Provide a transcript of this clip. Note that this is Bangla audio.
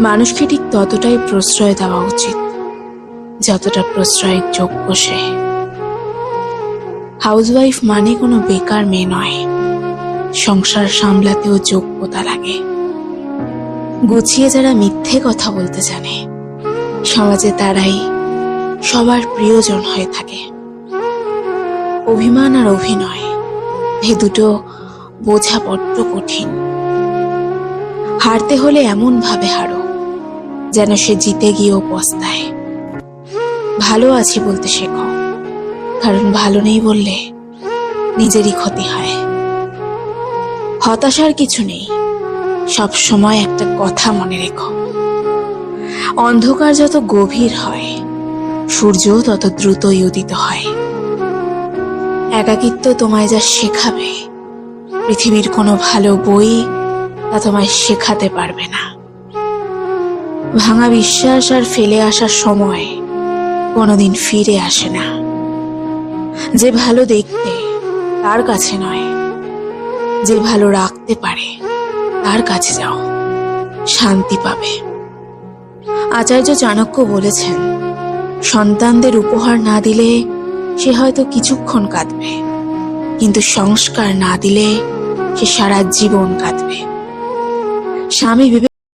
মানুষকে ঠিক ততটাই প্রশ্রয় দেওয়া উচিত যতটা প্রশ্রয়ের যোগ্য সে। হাউসওয়াইফ মানে কোনো বেকার মেয়ে নয়, সংসার সামলাতেও যোগ্যতা লাগে। গুছিয়ে যারা মিথ্যে কথা বলতে জানে, সমাজে তারাই সবার প্রিয়জন হয়ে থাকে। অভিমান আর অভিনয়, এ দুটো বোঝা বড্ড কঠিন। হারতে হলে এমন ভাবে হারো যেন সে জিতে গিয়েও পস্তায়। ভালো আছি বলতে শেখো, কারণ ভালো নেই বললে নিজেরই ক্ষতি হয়। হতাশার কিছু নেই, সব সময় একটা কথা মনে রেখো, অন্ধকার যত গভীর হয় সূর্য তত দ্রুতই উদিত হয়। একাকিত্ব তোমায় যা শেখাবে, পৃথিবীর কোনো ভালো বই তা তোমায় শেখাতে পারবে না। ভাঙা বিশ্বাস আর ফেলে আসার সময় কোনোদিন ফিরে আসে না। যে ভালো দেখতে তার কাছে নয়, যে ভালো রাখতে পারে তার কাছে যাও, শান্তি পাবে। আচার্য চাণক্য বলেছেন, সন্তানদের উপহার না দিলে সে হয়তো কিছুক্ষণ কাঁদবে, কিন্তু সংস্কার না দিলে সে সারা জীবন কাঁদবে। স্বামী